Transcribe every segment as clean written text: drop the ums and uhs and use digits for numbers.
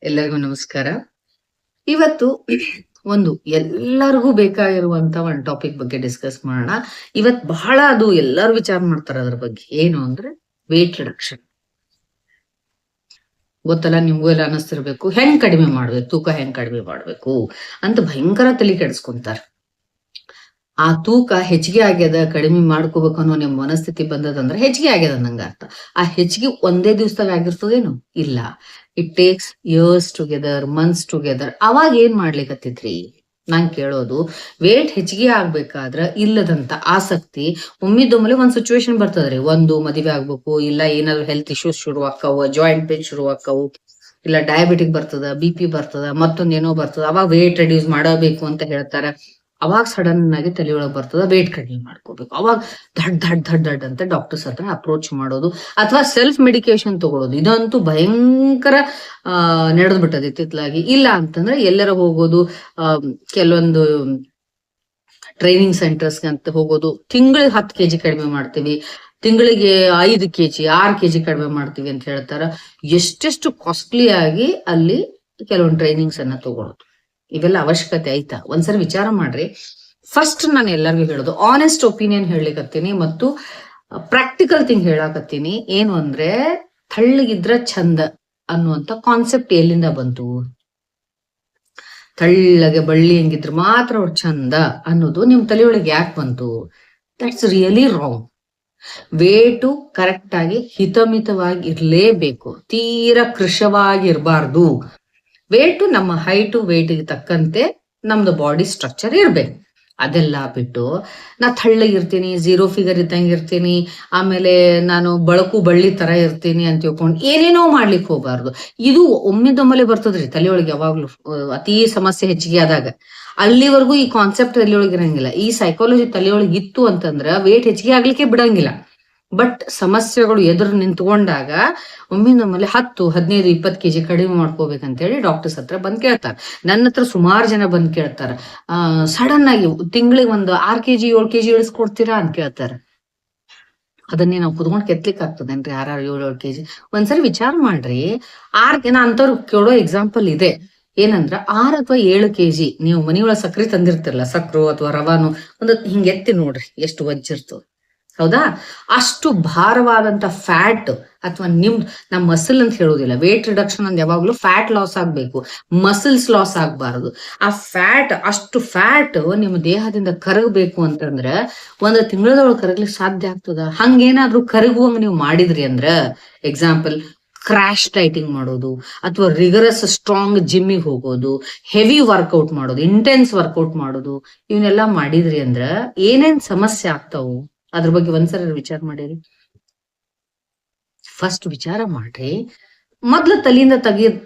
ಎಲ್ಲರಿಗೂ ನಮಸ್ಕಾರ. ಇವತ್ತು ಒಂದು ಎಲ್ಲರಿಗೂ ಬೇಕಾಗಿರುವಂತ ಒಂದು ಟಾಪಿಕ್ ಬಗ್ಗೆ ಡಿಸ್ಕಸ್ ಮಾಡೋಣ. ಇವತ್ ಬಹಳ ಅದು ಎಲ್ಲರೂ ವಿಚಾರ ಮಾಡ್ತಾರೆ ಅದ್ರ ಬಗ್ಗೆ. ಏನು ಅಂದ್ರೆ ವೇಟ್ ರಿಡಕ್ಷನ್. ಗೊತ್ತಲ್ಲ, ನಿಮ್ಗೂ ಎಲ್ಲ ಅನಿಸ್ತಿರ್ಬೇಕು, ಹೆಂಗ್ ಕಡಿಮೆ ಮಾಡ್ಬೇಕು, ತೂಕ ಹೆಂಗ್ ಕಡಿಮೆ ಮಾಡ್ಬೇಕು ಅಂತ ಭಯಂಕರ ತಲೆ ಕೆಡಿಸ್ಕೊಂತಾರೆ. ಆ ತೂಕ ಹೆಚ್ಚಿಗೆ ಆಗ್ಯದ, ಕಡಿಮೆ ಮಾಡ್ಕೋಬೇಕು ಅನ್ನೋ ನಿಮ್ ಮನಸ್ಥಿತಿ ಬಂದದಂದ್ರೆ ಹೆಚ್ಚಿಗೆ ಆಗ್ಯದ ನಂಗ ಅರ್ಥ. ಆ ಹೆಚ್ಚಿಗೆ ಒಂದೇ ದಿವಸದಾಗ ಆಗಿರ್ತದೇನು? ಇಲ್ಲ, it takes years together, months together. ಅವಾಗ ಏನ್ ಮಾಡ್ಲಿಕ್ಕತ್ತಿದ್ರಿ? ನಾನ್ ಕೇಳೋದು, ವೇಟ್ ಹೆಚ್ಚಿಗೆ ಆಗ್ಬೇಕಾದ್ರ ಇಲ್ಲದಂತ ಆಸಕ್ತಿ ಒಮ್ಮಿದೊಮ್ಮಲೆ ಒಂದ್ ಸಿಚುವೇಶನ್ ಬರ್ತದ್ರಿ. ಒಂದು ಮದುವೆ ಆಗ್ಬೇಕು, ಇಲ್ಲ ಏನಾದ್ರು ಹೆಲ್ತ್ ಇಶ್ಯೂಸ್ ಶುರು ಆಕ್ಕವು, ಜಾಯಿಂಟ್ ಪೇನ್ ಶುರು ಆಕ್ಕವು, ಇಲ್ಲ ಡಯಾಬಿಟಿಕ್ ಬರ್ತದ, BP ಬರ್ತದ, ಮತ್ತೊಂದೇನೋ ಬರ್ತದ. ಅವಾಗ ವೇಟ್ ರೆಡ್ಯೂಸ್ ಮಾಡಬೇಕು ಅಂತ ಹೇಳ್ತಾರ. ಅವಾಗ ಸಡನ್ ಆಗಿ ತಲೆಯೊಳಗೆ ಬರ್ತದ ವೇಟ್ ಕಡಿಮೆ ಮಾಡ್ಕೋಬೇಕು. ಅವಾಗ ದಡ್ ದಡ್ ದಡ್ ದಡ್ ಅಂತ ಡಾಕ್ಟರ್ಸ್ ಹತ್ರ ಅಪ್ರೋಚ್ ಮಾಡೋದು ಅಥವಾ ಸೆಲ್ಫ್ ಮೆಡಿಕೇಶನ್ ತಗೊಳ್ಳೋದು. ಇದಂತೂ ಭಯಂಕರ ನಡೆದ್ ಬಿಟ್ಟದ ಇತ್ತಿತ್ತಲಾಗಿ. ಇಲ್ಲ ಅಂತಂದ್ರೆ ಎಲ್ಲರ ಹೋಗೋದು, ಕೆಲವೊಂದು ಟ್ರೈನಿಂಗ್ ಸೆಂಟರ್ಸ್ ಅಂತ ಹೋಗೋದು. ತಿಂಗಳಿಗೆ 10 kg ಕಡಿಮೆ ಮಾಡ್ತೀವಿ, ತಿಂಗಳಿಗೆ 5 kg 6 kg ಕಡಿಮೆ ಮಾಡ್ತೀವಿ ಅಂತ ಹೇಳ್ತಾರ. ಎಷ್ಟೆಷ್ಟು ಕಾಸ್ಟ್ಲಿ ಆಗಿ ಅಲ್ಲಿ ಕೆಲವೊಂದು ಟ್ರೈನಿಂಗ್ಸ್ ಅನ್ನ ತಗೊಳ್ಳೋದು. ಇವೆಲ್ಲ ಅವಶ್ಯಕತೆ ಐತಾ? ಒಂದ್ಸರಿ ವಿಚಾರ ಮಾಡ್ರಿ. ಫಸ್ಟ್ ನಾನು ಎಲ್ಲರಿಗೂ ಹೇಳೋದು, ಆನೆಸ್ಟ್ ಒಪಿನಿಯನ್ ಹೇಳಲಿಕತ್ತೀನಿ ಮತ್ತು ಪ್ರಾಕ್ಟಿಕಲ್ ಥಿಂಗ್ ಹೇಳಾಕತ್ತೀನಿ. ಏನು ಅಂದ್ರೆ, ತಳ್ಳಗಿದ್ರ ಚಂದ ಅನ್ನುವಂತ ಕಾನ್ಸೆಪ್ಟ್ ಎಲ್ಲಿಂದ ಬಂತು? ತಳ್ಳಗೆ ಬಳ್ಳಿ ಹಂಗಿದ್ರೆ ಮಾತ್ರ ಅವ್ರು ಚಂದ ಅನ್ನೋದು ನಿಮ್ ತಲೆಯೊಳಗೆ ಯಾಕೆ ಬಂತು? That's really wrong. Weight correct ಆಗಿ ಹಿತಮಿತವಾಗಿ ಇರ್ಲೇಬೇಕು, ತೀರಾ ಕೃಶವಾಗಿರ್ಬಾರ್ದು. ವೇಟು ನಮ್ಮ ಹೈಟು ವೇಟಿಗೆ ತಕ್ಕಂತೆ ನಮ್ದು ಬಾಡಿ ಸ್ಟ್ರಕ್ಚರ್ ಇರ್ಬೇಕು. ಅದೆಲ್ಲ ಬಿಟ್ಟು ನಾ ತಳ್ಳಗಿರ್ತೀನಿ, 0 ಫಿಗರ್ ಇದ್ದಂಗೆ ಇರ್ತೀನಿ, ಆಮೇಲೆ ನಾನು ಬಳಕು ಬಳ್ಳಿ ತರ ಇರ್ತೀನಿ ಅಂತ ತಿಳ್ಕೊಂಡು ಏನೇನೋ ಮಾಡ್ಲಿಕ್ಕೆ ಹೋಗ್ಬಾರ್ದು. ಇದು ಒಮ್ಮಿದೊಮ್ಮಲೆ ಬರ್ತದ್ರಿ ತಲೆಯೊಳಗೆ. ಯಾವಾಗ್ಲೂ ಅತಿ ಸಮಸ್ಯೆ ಹೆಚ್ಚಿಗೆ ಆದಾಗ ಅಲ್ಲಿವರೆಗೂ ಈ ಕಾನ್ಸೆಪ್ಟ್ ತಲೆಯೊಳಗೆ ಇರಂಗಿಲ್ಲ. ಈ ಸೈಕಾಲಜಿ ತಲೆಯೊಳಗೆ ಇತ್ತು ಅಂತಂದ್ರ ವೇಟ್ ಹೆಚ್ಚಿಗೆ ಆಗ್ಲಿಕ್ಕೆ ಬಿಡಂಗಿಲ್ಲ. ಬಟ್ ಸಮಸ್ಯೆಗಳು ಎದುರು ನಿಂತ್ಕೊಂಡಾಗ ಒಮ್ಮಿಂದೊಮ್ಮೆ 10, 15, 20 kg ಕಡಿಮೆ ಮಾಡ್ಕೋಬೇಕಂತ ಹೇಳಿ ಡಾಕ್ಟರ್ಸ್ ಹತ್ರ ಬಂದ್ ಕೇಳ್ತಾರೆ. ನನ್ನ ಹತ್ರ ಸುಮಾರು ಜನ ಬಂದ್ ಕೇಳ್ತಾರ, ಸಡನ್ ಆಗಿ ತಿಂಗಳಿಗೆ ಒಂದು 6 kg 7 kg ಇಳಿಸ್ಕೊಡ್ತೀರಾ ಅಂತ ಕೇಳ್ತಾರೆ. ಅದನ್ನೇ ನಾವು ಕುತ್ಕೊಂಡು ಕೆತ್ಲಿಕ್ ಆಗ್ತದೇನ್ರಿ? 6 7 kg ಒಂದ್ಸರಿ ವಿಚಾರ ಮಾಡ್ರಿ. ನಾ ಅಂತವ್ರು ಕೇಳೋ ಎಕ್ಸಾಂಪಲ್ ಇದೆ. ಏನಂದ್ರ 6 ಅಥವಾ 7 kg ನೀವು ಮನಿಯೊಳಗೆ ಸಕ್ರೆ ತಂದಿರ್ತಿರಲ್ಲ, ಸಕ್ರು ಅಥವಾ ರವಾನು, ಒಂದು ಹಿಂಗ್ ಎತ್ತಿ ನೋಡ್ರಿ ಎಷ್ಟು ವಜ್ಜಿರ್ತದ. ಹೌದಾ? ಅಷ್ಟು ಭಾರವಾದಂತ ಫ್ಯಾಟ್ ಅಥವಾ ನಮ್ಮ ಮಸಲ್ ಅಂತ ಹೇಳೋದಿಲ್ಲ. ವೇಟ್ ರಿಡಕ್ಷನ್ ಅಂದ್ ಯಾವಾಗ್ಲೂ ಫ್ಯಾಟ್ ಲಾಸ್ ಆಗ್ಬೇಕು, ಮಸಲ್ಸ್ ಲಾಸ್ ಆಗ್ಬಾರದು. ಆ ಅಷ್ಟು ಫ್ಯಾಟ್ ನಿಮ್ಮ ದೇಹದಿಂದ ಕರಗಬೇಕು ಅಂತಂದ್ರ 1 ತಿಂಗಳದೊಳಗೆ ಕರಗ್ಲಿಕ್ಕೆ ಸಾಧ್ಯ ಆಗ್ತದ? ಹಂಗೇನಾದ್ರೂ ಕರಗುವಂಗ ನೀವು ಮಾಡಿದ್ರಿ ಅಂದ್ರ, ಎಕ್ಸಾಂಪಲ್ ಕ್ರಾಶ್ ಡೈಟಿಂಗ್ ಮಾಡೋದು, ಅಥವಾ ರಿಗರಸ್ ಸ್ಟ್ರಾಂಗ್ ಜಿಮ್ಮಿಗೆ ಹೋಗೋದು, ಹೆವಿ ವರ್ಕೌಟ್ ಮಾಡೋದು, ಇಂಟೆನ್ಸ್ ವರ್ಕೌಟ್ ಮಾಡೋದು, ಇವನ್ನೆಲ್ಲಾ ಮಾಡಿದ್ರಿ ಅಂದ್ರ ಏನೇನ್ ಸಮಸ್ಯೆ ಆಗ್ತಾವು? ಅದ್ರ ಬಗ್ಗೆ ಒಂದ್ಸರಿ ವಿಚಾರ ಮಾಡಿರಿ. ಫಸ್ಟ್ ವಿಚಾರ ಮಾಡ್ರಿ. ಮೊದ್ಲು ತಲೆಯಿಂದ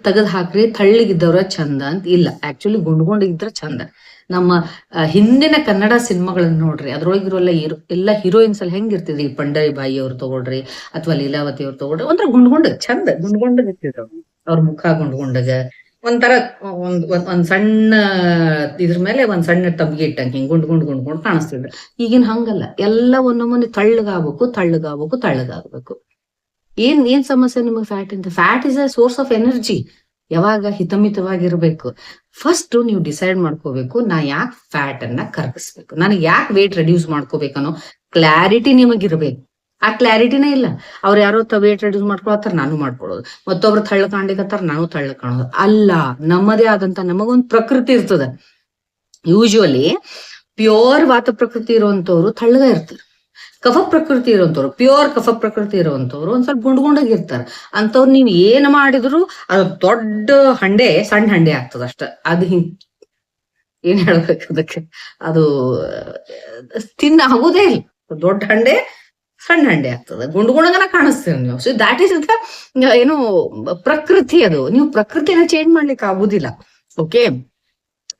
ತೆಗದ್ ಹಾಕ್ರಿ, ತಳ್ಳಿಗಿದ್ದವ್ರ ಚಂದ ಅಂತ. ಇಲ್ಲ, ಆಕ್ಚುಲಿ ಗುಂಡ್ಗೊಂಡಿದ್ರ ಚಂದ. ನಮ್ಮ ಹಿಂದಿನ ಕನ್ನಡ ಸಿನಿಮಾಗಳನ್ನ ನೋಡ್ರಿ, ಅದ್ರೊಳಗಿರೋಲ್ಲ ಎಲ್ಲ ಹೀರೋಯಿನ್ಸ್ ಅಲ್ಲಿ ಹೆಂಗಿರ್ತಿದ್ರಿ? ಪಂಡರಿ ಬಾಯಿ ಅವ್ರು ತಗೊಳ್ರಿ, ಅಥವಾ ಲೀಲಾವತಿ ಅವ್ರು ತಗೊಳ್ರಿ, ಒಂಥರ ಗುಂಡ್ಗೊಂಡ ಚಂದ ಗುಂಡ್ಗೊಂಡಗ ಇರ್ತಿದ್ರು. ಅವ್ರ ಮುಖ ಗುಂಡ್ಗೊಂಡಗ ಒಂಥರ ಒಂದ್ ಸಣ್ಣ ಇದ್ರ ಮೇಲೆ ಒಂದ್ ಸಣ್ಣ ತಬ್ಗಿ ಇಟ್ಟಂಗೆ ಹಿಂಗ್ ಗುಂಡ್ಗೊಂಡ್ ಕಾಣಿಸ್ತಿದ್ರು. ಈಗಿನ ಹಂಗಲ್ಲ, ಎಲ್ಲ ಒಂದೊಮ್ಮೆ ತಳ್ಳಗಾಗ್ಬೇಕು. ಏನ್ ಸಮಸ್ಯೆ ನಿಮಗೆ ಫ್ಯಾಟ್ ಅಂತ? Fat is a source of energy. ಯಾವಾಗ ಹಿತಮಿತವಾಗಿರ್ಬೇಕು. ಫಸ್ಟ್ ನೀವು ಡಿಸೈಡ್ ಮಾಡ್ಕೋಬೇಕು, ನಾ ಯಾಕೆ ಫ್ಯಾಟ್ ಅನ್ನ ಕರಗಿಸ್ಬೇಕು, ನನಗೆ ಯಾಕೆ ವೇಟ್ ರೆಡ್ಯೂಸ್ ಮಾಡ್ಕೋಬೇಕನ್ನೋ ಕ್ಲಾರಿಟಿ ನಿಮಗಿರ್ಬೇಕು. ಆ ಕ್ಲಾರಿಟಿನೇ ಇಲ್ಲ. ಅವ್ರು ಯಾರೋ ವೇಟ್ ರೆಡ್ಯೂಸ್ ಮಾಡ್ಕೊಳತ್ತಾರ, ನಾನು ಮಾಡ್ಕೊಳ್ಳೋದು. ಮತ್ತೊಬ್ರು ತಳ್ಳ ಕಾಣ್ಲಿಕತ್ತಾರ, ನಾನು ತಳ್ಳ ಕಾಣೋದು ಅಲ್ಲ. ನಮ್ಮದೇ ಆದಂತ ನಮಗೊಂದು ಪ್ರಕೃತಿ ಇರ್ತದ. ಯೂಶುವಲಿ ಪ್ಯೂರ್ ವಾತ ಪ್ರಕೃತಿ ಇರುವಂತವ್ರು ತಳ್ಳಗ ಇರ್ತಾರೆ. ಕಫ ಪ್ರಕೃತಿ ಇರುವಂತವ್ರು, ಪ್ಯೂರ್ ಕಫ ಪ್ರಕೃತಿ ಇರುವಂತವ್ರು ಒಂದ್ ಸ್ವಲ್ಪ ಗುಂಡ್ಗುಂಡಾಗಿರ್ತಾರ. ಅಂತವ್ರು ನೀವ್ ಏನ್ ಮಾಡಿದ್ರು ಅದು ದೊಡ್ಡ ಹಂಡೆ ಸಣ್ಣ ಹಂಡೆ ಆಗ್ತದ ಅಷ್ಟ. ಅದು ಹಿಂಗ್ ಏನ್ ಹೇಳ್ಬೇಕು ಅದಕ್ಕೆ, ಅದು ತಿನ್ನ ಆಗುದೇ ಇಲ್ಲ. ದೊಡ್ಡ ಹಂಡೆ ಸಣ್ಣ ಹಂಡೆ ಆಗ್ತದ, ಗುಂಡ್ಗುಣಗನ ಕಾಣಿಸ್ತೀರ ನೀವು. ಸೊ ದಾಟ್ ಈಸ್ ಏನು ಪ್ರಕೃತಿ. ಅದು ನೀವು ಪ್ರಕೃತಿನ ಚೇಂಜ್ ಮಾಡ್ಲಿಕ್ಕೆ ಆಗುದಿಲ್ಲ. ಓಕೆ,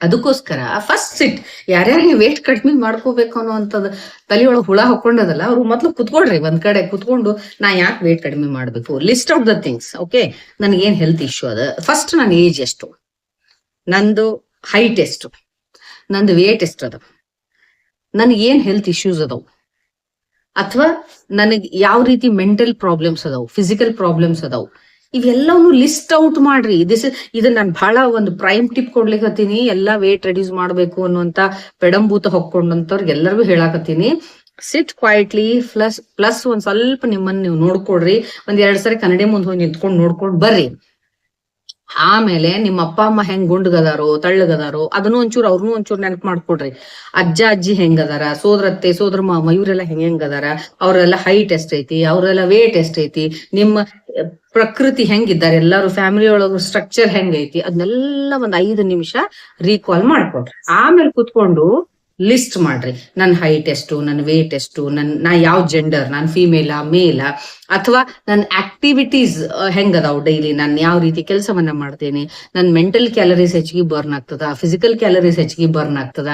ಅದಕ್ಕೋಸ್ಕರ ಫಸ್ಟ್ ಸಿಟ್. ಯಾರ್ಯಾರಿಗೆ ವೇಟ್ ಕಡಿಮೆ ಮಾಡ್ಕೋಬೇಕು ಅನ್ನೋಂಥದ್ದು ತಲೆಯೊಳಗೆ ಹುಳ ಹಾಕೊಂಡದಲ್ಲ, ಅವ್ರು ಮೊದ್ಲು ಕುತ್ಕೊಳ್ರಿ, ಒಂದ್ ಕಡೆ ಕುತ್ಕೊಂಡು ನಾ ಯಾಕೆ ವೇಟ್ ಕಡಿಮೆ ಮಾಡ್ಬೇಕು, list out the things. Okay, ನನ್ಗೇನ್ ಹೆಲ್ತ್ ಇಶ್ಯೂ ಅದ, ಫಸ್ಟ್ ನನ್ನ ಏಜ್ ಎಷ್ಟು, ನಂದು ಹೈಟ್ ಎಷ್ಟು, ನಂದು ವೇಟ್ ಎಷ್ಟು ಅದ, ನನಗೇನ್ ಹೆಲ್ತ್ ಇಶ್ಯೂಸ್ ಅದಾವ್, ಅಥವಾ ನನಗೆ ಯಾವ ರೀತಿ ಮೆಂಟಲ್ ಪ್ರಾಬ್ಲಮ್ಸ್ ಅದಾವ್, ಫಿಸಿಕಲ್ ಪ್ರಾಬ್ಲಮ್ಸ್ ಅದಾವ್, ಇವೆಲ್ಲವನ್ನು ಲಿಸ್ಟ್ ಔಟ್ ಮಾಡ್ರಿ. ಇದು ನಾನು ಬಹಳ ಒಂದು ಪ್ರೈಮ್ ಟಿಪ್ ಕೊಡ್ಲಿಕ್ಕತ್ತೀನಿ. ಎಲ್ಲಾ ವೇಟ್ ರೆಡ್ಯೂಸ್ ಮಾಡ್ಬೇಕು ಅನ್ನುವಂತ ಪೆಡಂಭೂತ ಹೊಕ್ಕೊಂಡಂತವ್ರಿಗೆ ಎಲ್ಲರಿಗೂ ಹೇಳಾಕತ್ತೀನಿ. ಸಿಟ್ ಕ್ವೈಟ್ಲಿ ಪ್ಲಸ್ ಒಂದ್ ಸ್ವಲ್ಪ ನಿಮ್ಮನ್ನ ನೀವು ನೋಡ್ಕೊಡ್ರಿ. ಒಂದ್ 2 ಸರಿ ಕನ್ನಡಿ ಮುಂದೆ ಹೋಗಿ ನಿಂತ್ಕೊಂಡು ನೋಡ್ಕೊಂಡ್ ಬರ್ರಿ. ಆಮೇಲೆ ನಿಮ್ಮ ಅಪ್ಪ ಅಮ್ಮ ಹೆಂಗ್ ಗುಂಡ್ಗದಾರೋ ತಳ್ಳಗದಾರೋ ಅದನ್ನು ಅವ್ರನ್ನೂ ಒಂಚೂರು ನೆನಪು ಮಾಡ್ಕೊಡ್ರಿ. ಅಜ್ಜ ಅಜ್ಜಿ ಹೆಂಗದಾರ, ಸೋದರತ್ತೆ ಸೋದರ ಮಾಮ ಇವರೆಲ್ಲ ಹೆಂಗದಾರ, ಅವರೆಲ್ಲ ಹೈಟ್ ಎಷ್ಟೈತಿ, ಅವರೆಲ್ಲ ವೇಟ್ ಎಷ್ಟೈತಿ, ನಿಮ್ಮ ಪ್ರಕೃತಿ ಹೆಂಗಿದ್ದಾರೆ, ಎಲ್ಲಾರು ಫ್ಯಾಮಿಲಿ ಒಳಗ ಸ್ಟ್ರಕ್ಚರ್ ಹೆಂಗೈತಿ, ಅದನ್ನೆಲ್ಲ ಒಂದ್ 5 ನಿಮಿಷ ರೀಕಾಲ್ ಮಾಡ್ಕೊಡ್ರಿ. ಆಮೇಲೆ ಕುತ್ಕೊಂಡು ಲಿಸ್ಟ್ ಮಾಡ್ರಿ. ನನ್ನ ಹೈಟ್ ಎಷ್ಟು, ನನ್ನ ವೇಟ್ ಎಷ್ಟು, ನಾ ಯಾವ ಜೆಂಡರ್, ನಾನು ಫಿಮೇಲಾ ಮೇಲಾ, ಅಥವಾ ನನ್ನ ಆಕ್ಟಿವಿಟೀಸ್ ಹೆಂಗದಾವ್ ಡೈಲಿ, ನಾನು ಯಾವ ರೀತಿ ಕೆಲಸವನ್ನ ಮಾಡ್ತೇನೆ, ನನ್ನ ಮೆಂಟಲ್ ಕ್ಯಾಲರೀಸ್ ಹೆಚ್ಚಿಗೆ ಬರ್ನ್ ಆಗ್ತದ, ಫಿಸಿಕಲ್ ಕ್ಯಾಲರೀಸ್ ಹೆಚ್ಚಿಗೆ ಬರ್ನ್ ಆಗ್ತದ,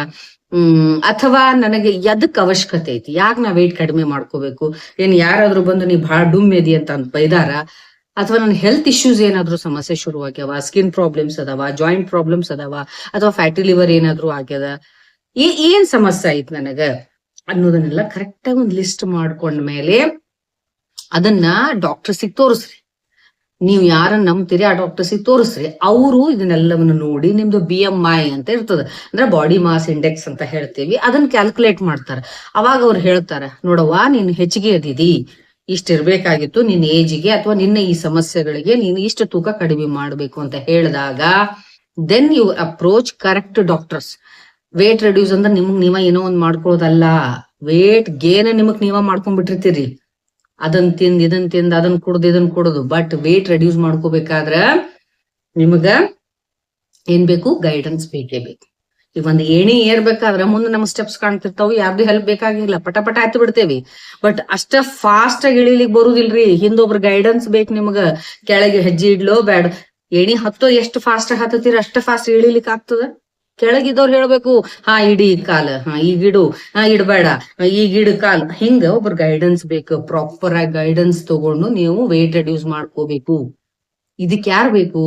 ಅಥವಾ ನನಗೆ ಎದಕ್ ಅವಶ್ಯಕತೆ ಐತಿ, ಯಾಕೆ ನಾ ವೇಟ್ ಕಡಿಮೆ ಮಾಡ್ಕೋಬೇಕು, ಏನ್ ಯಾರಾದ್ರೂ ಬಂದು ನೀ ಬಹಳ ಡುಮ್ ಎದಿ ಅಂತ ಬೈದಾರ, ಅಥವಾ ನನ್ನ ಹೆಲ್ತ್ ಇಶ್ಯೂಸ್ ಏನಾದ್ರು ಸಮಸ್ಯೆ ಶುರುವಾಗ್ಯಾವ, ಸ್ಕಿನ್ ಪ್ರಾಬ್ಲಮ್ಸ್ ಅದಾವ, ಜಾಯಿಂಟ್ ಪ್ರಾಬ್ಲಮ್ಸ್ ಅದಾವ, ಅಥವಾ ಫ್ಯಾಟಿ ಲಿವರ್ ಏನಾದ್ರು ಆಗ್ಯದ, ಏನ್ ಸಮಸ್ಯೆ ಐತ್ ನನಗ ಅನ್ನೋದನ್ನೆಲ್ಲ ಕರೆಕ್ಟ್ ಆಗಿ ಒಂದ್ ಲಿಸ್ಟ್ ಮಾಡ್ಕೊಂಡ್ಮೇಲೆ ಅದನ್ನ ಡಾಕ್ಟರ್ಸಿಗೆ ತೋರಿಸ್ರಿ. ನೀವು ಯಾರನ್ನ ನಂಬ್ತೀರಿ ಆ ಡಾಕ್ಟರ್ಸಿಗೆ ತೋರಿಸ್ರಿ. ಅವರು ಇದನ್ನೆಲ್ಲವನ್ನು ನೋಡಿ ನಿಮ್ದು BMI ಅಂತ ಇರ್ತದ, ಅಂದ್ರೆ ಬಾಡಿ ಮಾಸ್ ಇಂಡೆಕ್ಸ್ ಅಂತ ಹೇಳ್ತೀವಿ, ಅದನ್ನ ಕ್ಯಾಲ್ಕುಲೇಟ್ ಮಾಡ್ತಾರೆ. ಅವಾಗ ಅವ್ರು ಹೇಳ್ತಾರೆ, ನೋಡವ್ವ ನೀನ್ ಹೆಚ್ಚಿಗೆ ಅದಿದಿ, ಇಷ್ಟಿರ್ಬೇಕಾಗಿತ್ತು ನಿನ್ನ ಏಜಿಗೆ ಅಥವಾ ನಿನ್ನ ಈ ಸಮಸ್ಯೆಗಳಿಗೆ ನೀನು ಇಷ್ಟು ತೂಕ ಕಡಿಮೆ ಮಾಡ್ಬೇಕು ಅಂತ ಹೇಳಿದಾಗ then you approach correct doctors. Weight reduce ಅಂದ್ರೆ ನೀವ ಏನೋ ಒಂದ್ ಮಾಡ್ಕೊಳ್ಳೋದಲ್ಲ, ವೇಟ್ ಗೇನ್ ನೀವ ಮಾಡ್ಕೊಂಡ್ಬಿಟ್ಟಿರ್ತೀರಿ. ಅದನ್ ತಿಂದ್ ಅದನ್ ಕುಡುದು. ಬಟ್ ವೇಟ್ ರೆಡ್ಯೂಸ್ ಮಾಡ್ಕೋಬೇಕಾದ್ರ ನಿಮಗ ಏನ್ ಬೇಕು, ಗೈಡೆನ್ಸ್ ಬೇಕೇ ಬೇಕು. ಈಗ ಒಂದ್ ಏಣಿ ಏರ್ಬೇಕಾದ್ರ ಮುಂದೆ ನಮ್ಗ್ ಸ್ಟೆಪ್ಸ್ ಕಾಣ್ತಿರ್ತಾವ, ಯಾರ್ದು ಹೆಲ್ಪ್ ಬೇಕಾಗಿಲ್ಲ, ಪಟ ಹತ್ತಿ ಬಿಡ್ತೇವಿ. ಬಟ್ ಅಷ್ಟ ಫಾಸ್ಟ್ ಆಗಿ ಇಳಿಲಿಕ್ ಬರುದಿಲ್ರಿ, ಹಿಂದೊಬ್ರ ಗೈಡೆನ್ಸ್ ಬೇಕು ನಿಮಗ. ಕೆಳಗೆ ಹೆಜ್ಜೆ ಇಡ್ಲೋ ಬೇಡ, ಏಣಿ ಹತ್ತೋ ಎಷ್ಟು ಫಾಸ್ಟ್ ಆಗಿ ಹತ್ತತೀರ ಅಷ್ಟ ಫಾಸ್ಟ್ ಇಳಿಲಿಕ್ ಆಗ್ತದ. ಕೆಳಗಿದ್ದವ್ರು ಹೇಳ್ಬೇಕು, ಹಾ ಇಡಿ ಕಾಲ, ಹಾ ಈಗಿಡು, ಹಾ ಇಡ್ಬೇಡ, ಈಗಿಡು ಕಾಲ್, ಹಿಂಗ ಒಬ್ರು ಗೈಡೆನ್ಸ್ ಬೇಕು. ಪ್ರಾಪರ್ ಆಗಿ ಗೈಡೆನ್ಸ್ ತಗೊಂಡು ನೀವು ವೇಟ್ ರೆಡ್ಯೂಸ್ ಮಾಡ್ಕೋಬೇಕು. ಇದಕ್ ಯಾರು ಬೇಕು?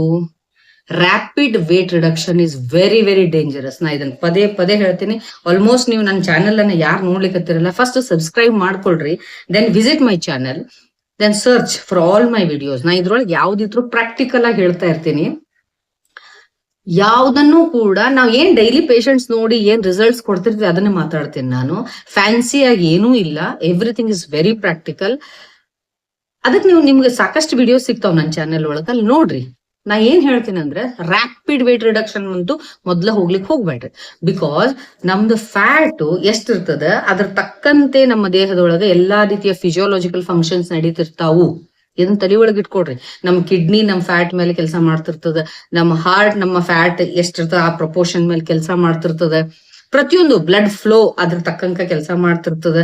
Rapid wait reduction is very very dangerous. ನಾ ಇದನ್ನ ಪದೇ ಹೇಳ್ತೀನಿ. ಆಲ್ಮೋಸ್ಟ್ ನೀವು ನನ್ನ ಚಾನೆಲ್ ಅನ್ನ ಯಾರು ನೋಡ್ಲಿಕ್ಕತ್ತಿರಲ್ಲ, ಫಸ್ಟ್ ಸಬ್ಸ್ಕ್ರೈಬ್ ಮಾಡ್ಕೊಳ್ರಿ, then visit my channel, then search for all my videos. ನಾ ಇದ್ರೊಳಗೆ ಯಾವ್ದಿದ್ರು ಪ್ರಾಕ್ಟಿಕಲ್ ಆಗಿ ಹೇಳ್ತಾ ಇರ್ತೀನಿ. ಯಾವ್ದನ್ನು ಕೂಡ ನಾವ್ ಏನ್ ಡೈಲಿ ಪೇಷಂಟ್ಸ್ ನೋಡಿ ಏನ್ ರಿಸಲ್ಟ್ಸ್ ಕೊಡ್ತಿರ್ತೀವಿ ಅದನ್ನ ಮಾತಾಡ್ತೀನಿ ನಾನು. ಫ್ಯಾನ್ಸಿ ಆಗಿ ಏನೂ ಇಲ್ಲ, ಎವ್ರಿಥಿಂಗ್ ಇಸ್ ವೆರಿ ಪ್ರಾಕ್ಟಿಕಲ್. ಅದಕ್ಕೆ ನಿಮ್ಗೆ ಸಾಕಷ್ಟು ವಿಡಿಯೋಸ್ ಸಿಗ್ತಾವ್ ನನ್ನ ಚಾನೆಲ್ ಒಳಗ, ಅಲ್ಲಿ ನೋಡ್ರಿ. ನಾ ಏನ್ ಹೇಳ್ತೀನಿ ಅಂದ್ರೆ, ರ್ಯಾಪಿಡ್ ವೇಟ್ ರಿಡಕ್ಷನ್ ಅಂತೂ ಮೊದ್ಲ ಹೋಗ್ಲಿಕ್ಕೆ ಹೋಗ್ಬೇಡ್ರಿ. ಬಿಕಾಸ್ ನಮ್ದು ಫ್ಯಾಟ್ ಎಷ್ಟಿರ್ತದ ಅದ್ರ ತಕ್ಕಂತೆ ನಮ್ಮ ದೇಹದೊಳಗೆ ಎಲ್ಲಾ ರೀತಿಯ ಫಿಸಿಯೋಲಾಜಿಕಲ್ ಫಂಕ್ಷನ್ಸ್ ನಡೀತಿರ್ತಾವು. ಇದನ್ನ ತಲೆ ಒಳಗೆ ಇಟ್ಕೊಡ್ರಿ. ನಮ್ ಕಿಡ್ನಿ ನಮ್ ಫ್ಯಾಟ್ ಮೇಲೆ ಕೆಲಸ ಮಾಡ್ತಿರ್ತದ, ನಮ್ಮ ಹಾರ್ಟ್ ನಮ್ಮ ಫ್ಯಾಟ್ ಎಷ್ಟಿರ್ತದ ಆ ಪ್ರಪೋರ್ಷನ್ ಮೇಲೆ ಕೆಲಸ ಮಾಡ್ತಿರ್ತದ, ಪ್ರತಿಯೊಂದು ಬ್ಲಡ್ ಫ್ಲೋ ಅದ್ರ ತಕ್ಕಂಕ ಕೆಲಸ ಮಾಡ್ತಿರ್ತದ.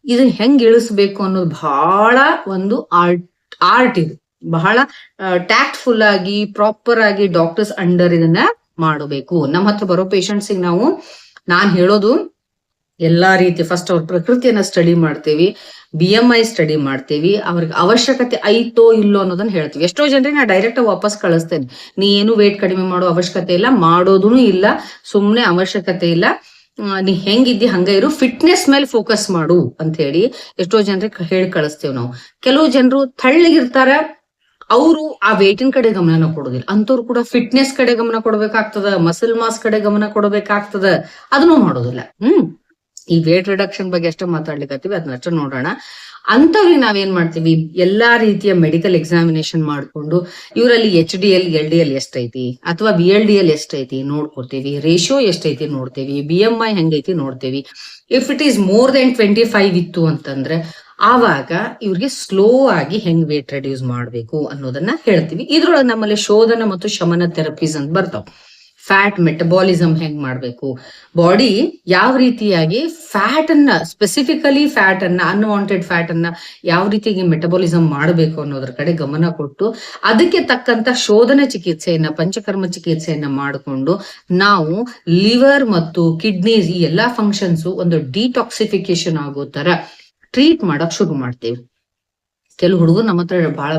ಇದನ್ನ ಹೆಂಗ್ ಇಳಿಸ್ಬೇಕು ಅನ್ನೋದು ಬಹಳ ಒಂದು ಆರ್ಟ್ ಇದು. ಬಹಳ ಟ್ಯಾಕ್ಟ್ಫುಲ್ ಆಗಿ ಪ್ರಾಪರ್ ಆಗಿ ಡಾಕ್ಟರ್ಸ್ ಅಂಡರ್ ಇದನ್ನ ಮಾಡಬೇಕು. ನಮ್ಮ ಹತ್ರ ಬರೋ ಪೇಷಂಟ್ಸಿಗೆ ನಾನ್ ಹೇಳೋದು ಎಲ್ಲಾ ರೀತಿ ಫಸ್ಟ್ ಅವ್ರ ಪ್ರಕೃತಿಯನ್ನ ಸ್ಟಡಿ ಮಾಡ್ತೇವಿ, BMI ಸ್ಟಡಿ ಮಾಡ್ತೇವಿ, ಅವ್ರಿಗೆ ಅವಶ್ಯಕತೆ ಐತೋ ಇಲ್ಲೋ ಅನ್ನೋದನ್ನ ಹೇಳ್ತೀವಿ. ಎಷ್ಟೋ ಜನರಿಗೆ ನಾ ಡೈರೆಕ್ಟ್ ವಾಪಸ್ ಕಳಿಸ್ತೇನೆ, ನೀ ಏನು ವೇಟ್ ಕಡಿಮೆ ಮಾಡೋ ಅವಶ್ಯಕತೆ ಇಲ್ಲ, ಮಾಡೋದೂ ಇಲ್ಲ, ಸುಮ್ನೆ ಅವಶ್ಯಕತೆ ಇಲ್ಲ, ನೀ ಹೆಂಗಿದ್ದಿ ಹಂಗ ಇರು, ಫಿಟ್ನೆಸ್ ಮೇಲೆ ಫೋಕಸ್ ಮಾಡು ಅಂತ ಹೇಳಿ ಎಷ್ಟೋ ಜನರಿಗೆ ಹೇಳಿ ಕಳಿಸ್ತೇವ್ ನಾವು. ಕೆಲವು ಜನರು ತಳ್ಳಗಿರ್ತಾರ, ಅವರು ಆ ವೇಟಿನ ಕಡೆ ಗಮನ ಕೊಡೋದಿಲ್ಲ. ಅಂತವ್ರು ಕೂಡ ಫಿಟ್ನೆಸ್ ಕಡೆ ಗಮನ ಕೊಡ್ಬೇಕಾಗ್ತದ, ಮಸಲ್ ಮಾಸ್ ಕಡೆ ಗಮನ ಕೊಡಬೇಕಾಗ್ತದ, ಅದನ್ನು ಮಾಡೋದಿಲ್ಲ. ಈ ವೇಟ್ ರಿಡಕ್ಷನ್ ಬಗ್ಗೆ ಎಷ್ಟು ಮಾತಾಡ್ಲಿಕ್ಕತ್ತೀವಿ ಅದನ್ನಷ್ಟು ನೋಡೋಣ. ಅಂತವ್ರಿಗೆ ನಾವೇನ್ ಮಾಡ್ತೀವಿ, ಎಲ್ಲಾ ರೀತಿಯ ಮೆಡಿಕಲ್ ಎಕ್ಸಾಮಿನೇಷನ್ ಮಾಡ್ಕೊಂಡು ಇವರಲ್ಲಿ HDL LDL ಎಷ್ಟೈತಿ ಅಥವಾ VLDL ಎಷ್ಟೈತಿ ನೋಡ್ಕೊತೀವಿ, ರೇಷಿಯೋ ಎಷ್ಟೈತಿ ನೋಡ್ತೇವಿ, BMI ಹೆಂಗೈತಿ ನೋಡ್ತೇವಿ. If it is more than 25 ಇತ್ತು ಅಂತಂದ್ರೆ ಆವಾಗ ಇವ್ರಿಗೆ ಸ್ಲೋ ಆಗಿ ಹೆಂಗ್ ವೇಟ್ ರೆಡ್ಯೂಸ್ ಮಾಡ್ಬೇಕು ಅನ್ನೋದನ್ನ ಹೇಳ್ತೀವಿ. ಇದ್ರೊಳಗೆ ನಮ್ಮಲ್ಲಿ ಶೋಧನ ಮತ್ತು ಶಮನ ಥೆರಪೀಸ್ ಅಂತ ಬರ್ತಾವ. ಫ್ಯಾಟ್ ಮೆಟಬಾಲಿಸಮ್ ಹೆಂಗ್ ಮಾಡ್ಬೇಕು, ಬಾಡಿ ಯಾವ ರೀತಿಯಾಗಿ ಫ್ಯಾಟ್ ಅನ್ನ ಸ್ಪೆಸಿಫಿಕಲಿ ಫ್ಯಾಟ್ ಅನ್ನ ಅನ್ವಾಂಟೆಡ್ ಫ್ಯಾಟ್ ಅನ್ನ ಯಾವ ರೀತಿಯಾಗಿ ಮೆಟಬಾಲಿಸಮ್ ಮಾಡಬೇಕು ಅನ್ನೋದ್ರ ಕಡೆ ಗಮನ ಕೊಟ್ಟು ಅದಕ್ಕೆ ತಕ್ಕಂತ ಶೋಧನ ಚಿಕಿತ್ಸೆಯನ್ನ ಪಂಚಕರ್ಮ ಚಿಕಿತ್ಸೆಯನ್ನ ಮಾಡಿಕೊಂಡು ನಾವು ಲಿವರ್ ಮತ್ತು ಕಿಡ್ನೀಸ್ ಈ ಎಲ್ಲಾ ಫಂಕ್ಷನ್ಸ್ ಒಂದು ಡಿಟಾಕ್ಸಿಫಿಕೇಶನ್ ಆಗೋ ತರ ಟ್ರೀಟ್ ಮಾಡಕ್ ಶುರು ಮಾಡ್ತೇವೆ. ಕೆಲವು ಹುಡುಗರು ನಮ್ಮ ಹತ್ರ ಬಹಳ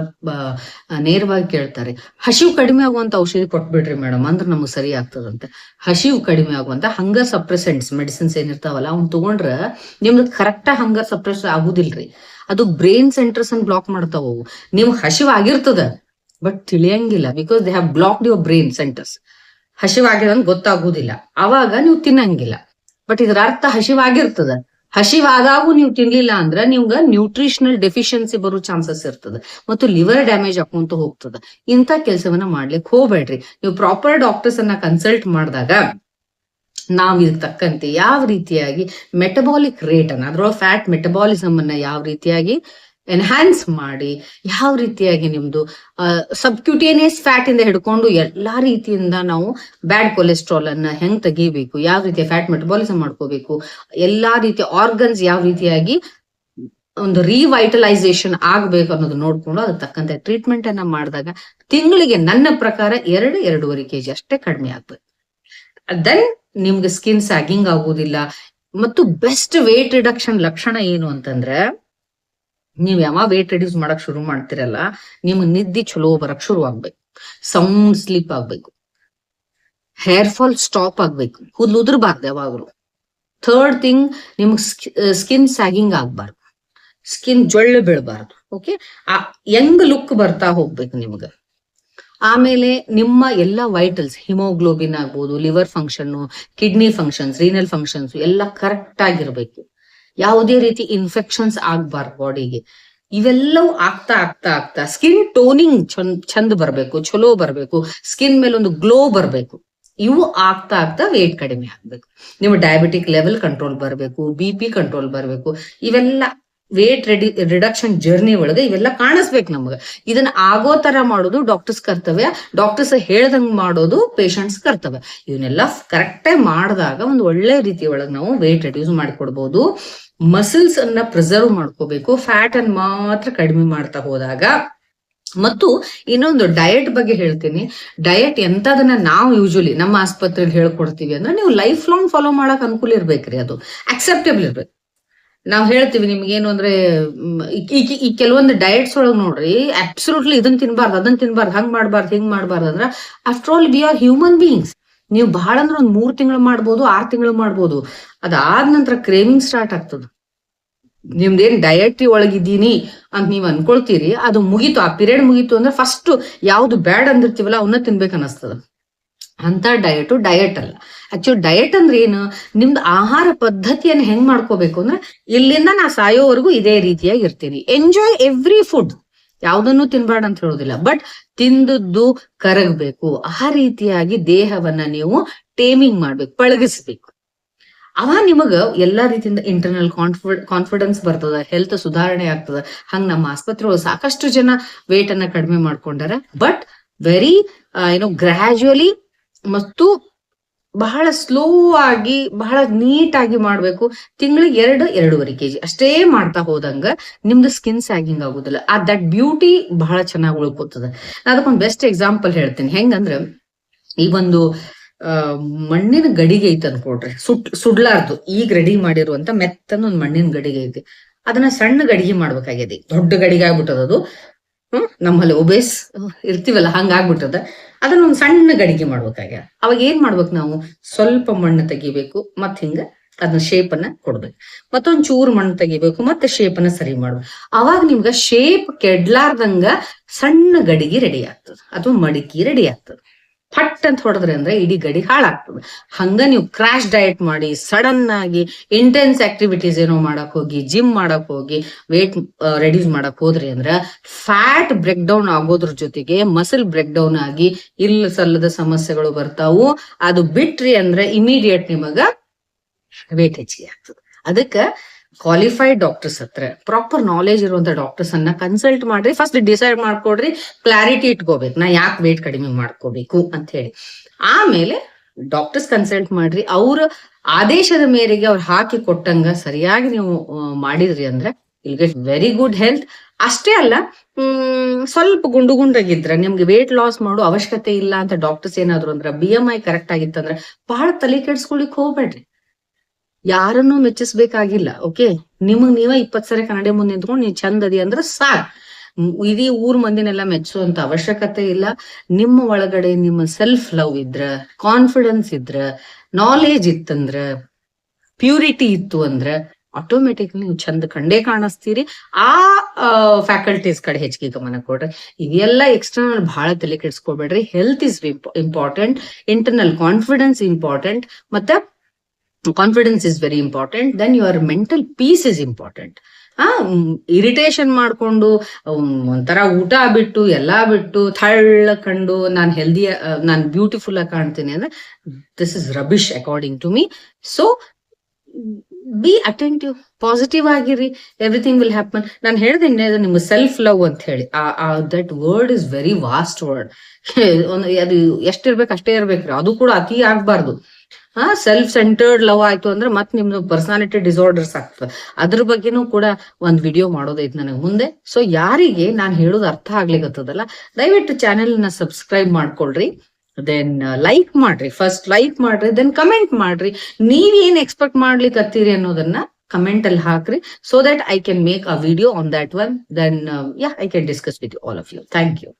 ನೇರವಾಗಿ ಕೇಳ್ತಾರೆ, ಹಸಿವು ಕಡಿಮೆ ಆಗುವಂತ ಔಷಧಿ ಕೊಟ್ಬಿಡ್ರಿ ಮೇಡಮ್ ಅಂದ್ರೆ ನಮಗ್ ಸರಿ ಆಗ್ತದಂತೆ. ಹಸಿವು ಕಡಿಮೆ ಆಗುವಂತ ಹಂಗರ್ ಸಪ್ರೆಸೆಂಟ್ಸ್ ಮೆಡಿಸಿನ್ಸ್ ಏನಿರ್ತಾವಲ್ಲ ಅವ್ನ್ ತಗೊಂಡ್ರ ನಿಮ್ದು ಕರೆಕ್ಟ್ ಹಂಗರ್ ಸಪ್ರೆಸ್ ಆಗುದಿಲ್ರಿ. ಅದು ಬ್ರೈನ್ ಸೆಂಟರ್ಸ್ ಅನ್ನ ಬ್ಲಾಕ್ ಮಾಡ್ತಾವ. ನೀವು ಹಸಿವು ಆಗಿರ್ತದ, ಬಟ್ ತಿಳಿಯಂಗಿಲ್ಲ, because they have blocked your brain centres. ಹಸಿವಾಗ್ಯದಂಗ್ ಗೊತ್ತಾಗುದಿಲ್ಲ, ಅವಾಗ ನೀವು ತಿನ್ನಂಗಿಲ್ಲ. ಬಟ್ ಇದರ ಅರ್ಥ ಹಸಿವಾಗಿರ್ತದ. ಹಸಿವಾದಾಗೂ ನೀವು ತಿನ್ಲಿಲ್ಲ ಅಂದ್ರ ನಿಮ್ಗ ನ್ಯೂಟ್ರಿಷನಲ್ ಡೆಫಿಷಿಯನ್ಸಿ ಬರೋ ಚಾನ್ಸಸ್ ಇರ್ತದ ಮತ್ತು ಲಿವರ್ ಡ್ಯಾಮೇಜ್ ಆಕೊಂತ ಹೋಗ್ತದ. ಇಂಥ ಕೆಲಸವನ್ನ ಮಾಡ್ಲಿಕ್ಕೆ ಹೋಗ್ಬೇಡ್ರಿ. ನೀವು ಪ್ರಾಪರ್ ಡಾಕ್ಟರ್ಸ್ ಅನ್ನ ಕನ್ಸಲ್ಟ್ ಮಾಡಿದಾಗ ನಾವ್ ಇದಕ್ಕೆ ತಕ್ಕಂತೆ ಯಾವ ರೀತಿಯಾಗಿ ಮೆಟಬಾಲಿಕ್ ರೇಟ್ ಅನ್ನ, ಅದ್ರೊಳಗೆ ಫ್ಯಾಟ್ ಮೆಟಬಾಲಿಸಮ್ ಅನ್ನ ಯಾವ ರೀತಿಯಾಗಿ ಎನ್ಹಾನ್ಸ್ ಮಾಡಿ, ಯಾವ ರೀತಿಯಾಗಿ ನಿಮ್ದು ಸಬ್ಕ್ಯೂಟೇನಿಯಸ್ ಫ್ಯಾಟ್ ಇಂದ ಹಿಡ್ಕೊಂಡು ಎಲ್ಲಾ ರೀತಿಯಿಂದ ನಾವು ಬ್ಯಾಡ್ ಕೊಲೆಸ್ಟ್ರಾಲ್ ಅನ್ನ ಹೆಂಗ್ ತೆಗಿಬೇಕು, ಯಾವ ರೀತಿಯ ಫ್ಯಾಟ್ ಮೆಟಬಾಲಿಸಮ್ ಮಾಡ್ಕೋಬೇಕು, ಎಲ್ಲಾ ರೀತಿಯ ಆರ್ಗನ್ಸ್ ಯಾವ ರೀತಿಯಾಗಿ ಒಂದು ರಿವೈಟಲೈಸೇಷನ್ ಆಗ್ಬೇಕು ಅನ್ನೋದು ನೋಡ್ಕೊಂಡು ಅದಕ್ಕೆ ತಕ್ಕಂತೆ ಟ್ರೀಟ್ಮೆಂಟ್ ಅನ್ನ ಮಾಡಿದಾಗ ತಿಂಗಳಿಗೆ ನನ್ನ ಪ್ರಕಾರ 2-2.5 kg ಅಷ್ಟೇ ಕಡಿಮೆ ಆಗ್ಬೇಕು. ದೆನ್ ನಿಮ್ಗೆ ಸ್ಕಿನ್ ಸ್ಯಾಗಿಂಗ್ ಆಗುದಿಲ್ಲ. ಮತ್ತು ಬೆಸ್ಟ್ ವೇಟ್ ರಿಡಕ್ಷನ್ ಲಕ್ಷಣ ಏನು ಅಂತಂದ್ರೆ, ನೀವ್ ಯಾವಾಗ ವೇಟ್ ರಿಡ್ಯೂಸ್ ಮಾಡಕ್ ಶುರು ಮಾಡ್ತಿರಲ್ಲ, ನಿಮ್ಗೆ ನಿದ್ದೆ ಚಲೋ ಬರಕ್ ಶುರು ಆಗ್ಬೇಕು, ಸೌಂಡ್ ಸ್ಲೀಪ್ ಆಗ್ಬೇಕು, ಹೇರ್ ಫಾಲ್ ಸ್ಟಾಪ್ ಆಗ್ಬೇಕು, ಕೂದಲು ಉದುರ್ಬಾರ್ದು ಯಾವಾಗ್ಲೂ. ಥರ್ಡ್ ಥಿಂಗ್, ನಿಮ್ಗೆ ಸ್ಕಿನ್ ಸ್ಯಾಗಿಂಗ್ ಆಗ್ಬಾರ್ದು, ಸ್ಕಿನ್ ಜೊಳ್ಳು ಬೀಳ್ಬಾರ್ದು. ಓಕೆ, ಆ ಯಂಗ್ ಲುಕ್ ಬರ್ತಾ ಹೋಗ್ಬೇಕು ನಿಮ್ಗೆ. ಆಮೇಲೆ ನಿಮ್ಮ ಎಲ್ಲ ವೈಟಲ್ಸ್, ಹಿಮೋಗ್ಲೋಬಿನ್ ಆಗ್ಬೋದು, liver function, kidney functions, renal functions ಎಲ್ಲ ಕರೆಕ್ಟ್ ಆಗಿರ್ಬೇಕು. ಯಾವುದೇ ರೀತಿ ಇನ್ಫೆಕ್ಷನ್ಸ್ ಆಗ್ಬಾರ್ದು ಬಾಡಿಗೆ. ಇವೆಲ್ಲವೂ ಆಗ್ತಾ ಆಗ್ತಾ ಆಗ್ತಾ ಸ್ಕಿನ್ ಟೋನಿಂಗ್ ಚಂದ ಬರ್ಬೇಕು, ಚಲೋ ಬರ್ಬೇಕು, ಸ್ಕಿನ್ ಮೇಲೆ ಒಂದು ಗ್ಲೋ ಬರ್ಬೇಕು. ಇವು ಆಗ್ತಾ ಆಗ್ತಾ ವೇಟ್ ಕಡಿಮೆ ಆಗ್ಬೇಕು. ನಿಮ್ಮ ಡಯಾಬಿಟಿಕ್ ಲೆವೆಲ್ ಕಂಟ್ರೋಲ್ ಬರ್ಬೇಕು, BP ಕಂಟ್ರೋಲ್ ಬರ್ಬೇಕು. ಇವೆಲ್ಲ ವೇಟ್ ರಿಡಕ್ಷನ್ ಜರ್ನಿ ಒಳಗೆ ಇವೆಲ್ಲ ಕಾಣಿಸ್ಬೇಕು ನಮ್ಗೆ. ಇದನ್ನ ಆಗೋ ತರ ಮಾಡೋದು ಡಾಕ್ಟರ್ಸ್ ಕರ್ತವ್ಯ, ಡಾಕ್ಟರ್ಸ್ ಹೇಳ್ದಂಗ್ ಮಾಡೋದು ಪೇಷಂಟ್ಸ್ ಕರ್ತವ್ಯ. ಇವನ್ನೆಲ್ಲ ಕರೆಕ್ಟಾಗಿ ಮಾಡಿದಾಗ ಒಂದು ಒಳ್ಳೆ ರೀತಿ ಒಳಗೆ ನಾವು ವೇಟ್ ರಿಡ್ಯೂಸ್ ಮಾಡಿಕೊಡ್ಬೋದು. ಮಸಲ್ಸ್ ಅನ್ನ ಪ್ರಿಸರ್ವ್ ಮಾಡ್ಕೋಬೇಕು, ಫ್ಯಾಟ್ ಅನ್ನ ಮಾತ್ರ ಕಡಿಮೆ ಮಾಡ್ತಾ ಹೋದಾಗ. ಮತ್ತು ಇನ್ನೊಂದು ಡಯಟ್ ಬಗ್ಗೆ ಹೇಳ್ತೀನಿ. ಡಯಟ್ ಎಂತದನ್ನ ನಾವು ಯೂಶಲಿ ನಮ್ಮ ಆಸ್ಪತ್ರೆಯಲ್ಲಿ ಹೇಳ್ಕೊಡ್ತೀವಿ ಅಂದ್ರೆ, ನೀವು ಲೈಫ್ ಲಾಂಗ್ ಫಾಲೋ ಮಾಡಕ್ ಅನುಕೂಲ ಇರ್ಬೇಕ್ರಿ, ಅದು ಅಕ್ಸೆಪ್ಟೇಬಲ್ ಇರ್ಬೇಕು. ನಾವ್ ಹೇಳ್ತೀವಿ ನಿಮ್ಗೇನು ಅಂದ್ರೆ, ಈ ಕೆಲವೊಂದು ಡಯಟ್ಸ್ ಒಳಗೆ ನೋಡ್ರಿ, ಅಬ್ಸಲ್ಯೂಟ್ಲಿ ಇದನ್ನ ತಿನ್ಬಾರ್ದು, ಅದನ್ನ ತಿನ್ಬಾರ್ದು, ಹಂಗ್ ಮಾಡ್ಬಾರ್ದು, ಹಿಂಗ್ ಮಾಡ್ಬಾರ್ದು ಅಂದ್ರ, after all we are human beings. ನೀವು ಬಹಳ ಅಂದ್ರೆ ಒಂದ್ 3 ತಿಂಗಳು ಮಾಡ್ಬೋದು, 6 ತಿಂಗಳು ಮಾಡ್ಬೋದು. ಅದಾದ ನಂತರ ಕ್ರೇವಿಂಗ್ ಸ್ಟಾರ್ಟ್ ಆಗ್ತದ. ನಿಮ್ದೇನ್ ಡಯಟ್ ಒಳಗಿದ್ದೀನಿ ಅಂತ ನೀವ್ ಅನ್ಕೊಳ್ತೀರಿ, ಅದು ಮುಗೀತು, ಆ ಪೀರಿಯಡ್ ಮುಗೀತು ಅಂದ್ರೆ ಫಸ್ಟ್ ಯಾವ್ದು ಬ್ಯಾಡ್ ಅಂದಿರ್ತೀವಲ್ಲ ಅವನ್ನ ತಿನ್ಬೇಕು ಅನಿಸ್ತದ. ಅಂತ ಡಯಟ್ ಅಲ್ಲ. ಆಕ್ಚುಲಿ ಡಯಟ್ ಅಂದ್ರೆ ಏನು, ನಿಮ್ದು ಆಹಾರ ಪದ್ಧತಿಯನ್ನು ಹೆಂಗ್ ಮಾಡ್ಕೋಬೇಕು ಅಂದ್ರೆ, ಇಲ್ಲಿಂದ ನಾ ಸಾಯೋವರೆಗೂ ಇದೇ ರೀತಿಯಾಗಿ ಇರ್ತೀನಿ, ಎಂಜಾಯ್ ಎವ್ರಿ ಫುಡ್, ಯಾವ್ದನ್ನು ತಿನ್ಬೇಡ ಅಂತ ಹೇಳೋದಿಲ್ಲ, ಬಟ್ ತಿಂದದ್ದು ಕರಗಬೇಕು. ಆ ರೀತಿಯಾಗಿ ದೇಹವನ್ನ ನೀವು ಟೇಮಿಂಗ್ ಮಾಡ್ಬೇಕು, ಪಳಗಿಸ್ಬೇಕು. ಅವ ನಿಮಗ ಎಲ್ಲಾ ರೀತಿಯಿಂದ ಇಂಟರ್ನಲ್ ಕಾನ್ಫಿಡೆನ್ಸ್ ಬರ್ತದ, ಹೆಲ್ತ್ ಸುಧಾರಣೆ ಆಗ್ತದ. ಹಂಗ ನಮ್ಮ ಆಸ್ಪತ್ರೆ ಸಾಕಷ್ಟು ಜನ ವೇಟ್ ಅನ್ನ ಕಡಿಮೆ ಮಾಡ್ಕೊಂಡಾರ. ಬಟ್ ವೆರಿ ಗ್ರಾಜುಯಲಿ ಮತ್ತು ಬಹಳ ಸ್ಲೋ ಆಗಿ, ಬಹಳ ನೀಟ್ ಆಗಿ ಮಾಡ್ಬೇಕು. ತಿಂಗಳಿಗೆ 2-2.5 kg ಅಷ್ಟೇ ಮಾಡ್ತಾ ಹೋದಂಗ ನಿಮ್ದು ಸ್ಕಿನ್ ಸ್ಯಾಗಿಂಗ್ ಆಗುದಿಲ್ಲ. ದಟ್ ಬ್ಯೂಟಿ ಬಹಳ ಚೆನ್ನಾಗಿ ಉಳ್ಕೋತದ. ಅದಕ್ಕೊಂದು ಬೆಸ್ಟ್ ಎಕ್ಸಾಂಪಲ್ ಹೇಳ್ತೀನಿ. ಹೆಂಗಂದ್ರೆ, ಈ ಒಂದು ಮಣ್ಣಿನ ಗಡಿಗೆ ಐತೆ ಅನ್ಕೊಡ್ರಿ, ಸುಡ್ಲಾರ್ದು, ಈಗ ರೆಡಿ ಮಾಡಿರುವಂತ ಮೆತ್ತನ ಒಂದು ಮಣ್ಣಿನ ಗಡಿಗೆ ಐತಿ. ಅದನ್ನ ಸಣ್ಣ ಗಡಿಗೆ ಮಾಡ್ಬೇಕಾಗ್ಯದ, ದೊಡ್ಡ ಗಡಿಗೆ ಆಗ್ಬಿಟ್ಟದ ಅದು. ನಮ್ಮಲ್ಲಿ ಒಬೇಸ್ ಇರ್ತೀವಲ್ಲ, ಹಂಗಾಗ್ಬಿಟ್ಟದ. ಅದನ್ನ ಒಂದು ಸಣ್ಣ ಗಡಿಗೆ ಮಾಡ್ಬೇಕಾಗ್ಯ. ಅವಾಗ ಏನ್ ಮಾಡ್ಬೇಕು, ನಾವು ಸ್ವಲ್ಪ ಮಣ್ಣು ತೆಗಿಬೇಕು, ಮತ್ ಹಿಂಗ ಅದನ್ನ ಶೇಪ್ ಅನ್ನ ಕೊಡ್ಬೇಕು, ಮತ್ತೊಂದ್ ಚೂರು ಮಣ್ಣು ತೆಗಿಬೇಕು, ಮತ್ತೆ ಶೇಪ್ ಅನ್ನ ಸರಿ ಮಾಡ್ಬೇಕು. ಅವಾಗ ನಿಮ್ಗ ಶೇಪ್ ಕೆಡ್ಲಾರ್ದಂಗ ಸಣ್ಣ ಗಡಿಗೆ ರೆಡಿ ಆಗ್ತದ, ಅಥವಾ ಮಡಿಕೆ ರೆಡಿ ಆಗ್ತದ. ಫಟ್ ಅಂತ ಹೊಡೆದ್ರೆ ಅಂದ್ರೆ ಇಡೀ ಗಡಿ ಹಾಳಾಗ್ತದೆ. ಹಂಗ ನೀವು ಕ್ರಾಶ್ ಡಯಟ್ ಮಾಡಿ, ಸಡನ್ ಆಗಿ ಇಂಟೆನ್ಸ್ ಆಕ್ಟಿವಿಟೀಸ್ ಏನೋ ಮಾಡಕ್ ಹೋಗಿ, ಜಿಮ್ ಮಾಡಕ್ ಹೋಗಿ ವೇಟ್ ರೆಡ್ಯೂಸ್ ಮಾಡಕ್ ಹೋದ್ರಿ ಅಂದ್ರ, ಫ್ಯಾಟ್ ಬ್ರೇಕ್ ಡೌನ್ ಆಗೋದ್ರ ಜೊತೆಗೆ ಮಸಲ್ ಬ್ರೇಕ್ ಡೌನ್ ಆಗಿ ಇಲ್ಲ ಸಲ್ಲದ ಸಮಸ್ಯೆಗಳು ಬರ್ತಾವು. ಅದು ಬಿಟ್ರಿ ಅಂದ್ರೆ ಇಮಿಡಿಯೇಟ್ ನಿಮಗ ವೇಟ್ ಹೆಚ್ಚಿಗೆ ಆಗ್ತದೆ. ಅದಕ್ಕ ಕ್ವಾಲಿಫೈಡ್ ಡಾಕ್ಟರ್ಸ್ ಹತ್ರ, ಪ್ರಾಪರ್ ನಾಲೆಜ್ ಇರುವಂತ ಡಾಕ್ಟರ್ಸ್ ಅನ್ನ ಕನ್ಸಲ್ಟ್ ಮಾಡ್ರಿ. ಫಸ್ಟ್ ಡಿಸೈಡ್ ಮಾಡ್ಕೊಡ್ರಿ, ಕ್ಲಾರಿಟಿ ಇಟ್ಕೋಬೇಕು, ನಾ ಯಾಕೆ ವೇಟ್ ಕಡಿಮೆ ಮಾಡ್ಕೋಬೇಕು ಅಂತ ಹೇಳಿ. ಆಮೇಲೆ ಡಾಕ್ಟರ್ಸ್ ಕನ್ಸಲ್ಟ್ ಮಾಡ್ರಿ, ಅವ್ರ ಆದೇಶದ ಮೇರೆಗೆ ಅವ್ರು ಹಾಕಿ ಕೊಟ್ಟಂಗ ಸರಿಯಾಗಿ ನೀವು ಮಾಡಿದ್ರಿ ಅಂದ್ರೆ will get very good health. ಅಷ್ಟೇ ಅಲ್ಲ, ಸ್ವಲ್ಪ ಗುಂಡಾಗಿದ್ರ ನಿಮ್ಗೆ ವೇಟ್ ಲಾಸ್ ಮಾಡೋ ಅವಶ್ಯಕತೆ ಇಲ್ಲ ಅಂತ ಡಾಕ್ಟರ್ಸ್ ಏನಾದ್ರು ಅಂದ್ರ, BMI ಕರೆಕ್ಟ್ ಆಗಿತ್ತಂದ್ರೆ ಬಹಳ ತಲೆ ಕೆಡ್ಸ್ಕೊಳಿಕ್ ಹೋಗ್ಬೇಡ್ರಿ. ಯಾರನ್ನು ಮೆಚ್ಚಿಸ್ಬೇಕಾಗಿಲ್ಲ. ಓಕೆ, ನಿಮಗ್ ನೀವ 20 ಸರಿ ಕನ್ನಡಿ ಮುಂದೆ ನಿಂತ್ಕೊಂಡು ನೀವ್ ಚಂದ ಅದಿ ಅಂದ್ರೆ ಸಾಕ್. ಇಡೀ ಊರ್ ಮಂದಿನೆಲ್ಲ ಮೆಚ್ಚುವಂತ ಅವಶ್ಯಕತೆ ಇಲ್ಲ. ನಿಮ್ಮ ಒಳಗಡೆ ನಿಮ್ಮ ಸೆಲ್ಫ್ ಲವ್ ಇದ್ರ, ಕಾನ್ಫಿಡೆನ್ಸ್ ಇದ್ರ, ನಾಲೆಜ್ ಇತ್ತಂದ್ರ, ಪ್ಯೂರಿಟಿ ಇತ್ತು ಅಂದ್ರ ಆಟೋಮೆಟಿಕ್ ನೀವು ಚಂದ ಕಂಡೇ ಕಾಣಿಸ್ತೀರಿ. ಆ ಫ್ಯಾಕಲ್ಟೀಸ್ ಕಡೆ ಹೆಚ್ಚಿಗೆ ಗಮನ ಕೊಡ್ರಿ. ಇವೆಲ್ಲ ಎಕ್ಸ್ಟರ್ನಲ್ ಬಹಳ ತಲೆ ಕೆಡಿಸ್ಕೊಬೇಡ್ರಿ. Health is important, internal confidence important, ಮತ್ತೆ confidence is very important. Then your mental peace is important. Irritation ಮಾಡ್ಕೊಂಡು ಒಂಥರ ಊಟ ಬಿಟ್ಟು ಎಲ್ಲಾ ಬಿಟ್ಟು ಥಳ್ಳ ಕಂಡು ನಾನ್ ಹೆಲ್ದಿ, ನಾನ್ ಬ್ಯೂಟಿಫುಲ್ ಆಗಿ ಕಾಣ್ತೀನಿ ಅಂದ್ರೆ this is rubbish according to me. So be attentive, positive ಆಗಿರಿ, ಎವ್ರಿಥಿಂಗ್ ವಿಲ್ ಹ್ಯಾಪನ್. ನಾನು ಹೇಳ್ತೀನಿ ನಿಮ್ಮ ಸೆಲ್ಫ್ ಲವ್ ಅಂತ ಹೇಳಿ, that word is very vast word. ಅದು ಎಷ್ಟಿರ್ಬೇಕು ಅಷ್ಟೇ ಇರ್ಬೇಕ್ರಿ, ಅದು ಕೂಡ ಅತಿ ಆಗ್ಬಾರ್ದು. ಸೆಲ್ಫ್ ಸೆಂಟರ್ಡ್ ಲವ್ ಆಯ್ತು ಅಂದ್ರೆ ಮತ್ತೆ ನಿಮ್ದು ಪರ್ಸನಾಲಿಟಿ ಡಿಸಾರ್ಡರ್ಸ್ ಆಗ್ತದೆ. ಅದ್ರ ಬಗ್ಗೆನೂ ಕೂಡ ಒಂದ್ ವಿಡಿಯೋ ಮಾಡೋದೈತಿ ನನಗೆ ಮುಂದೆ. ಸೊ ಯಾರಿಗೆ ನಾನು ಹೇಳೋದು ಅರ್ಥ ಆಗ್ಲಿಕ್ಕತ್ತದಲ್ಲ, ದಯವಿಟ್ಟು ಚಾನೆಲ್ ನ ಸಬ್ಸ್ಕ್ರೈಬ್ ಮಾಡ್ಕೊಳ್ರಿ. ದೆನ್ ಲೈಕ್ ಮಾಡ್ರಿ, ಫಸ್ಟ್ ಲೈಕ್ ಮಾಡ್ರಿ, ದೆನ್ ಕಮೆಂಟ್ ಮಾಡ್ರಿ. ನೀವೇನ್ ಎಕ್ಸ್ಪೆಕ್ಟ್ ಮಾಡ್ಲಿಕ್ಕತ್ತೀರಿ ಅನ್ನೋದನ್ನ ಕಮೆಂಟ್ ಅಲ್ಲಿ ಹಾಕ್ರಿ, so that I can make a video on that one. Then I can discuss with all of you. Thank you.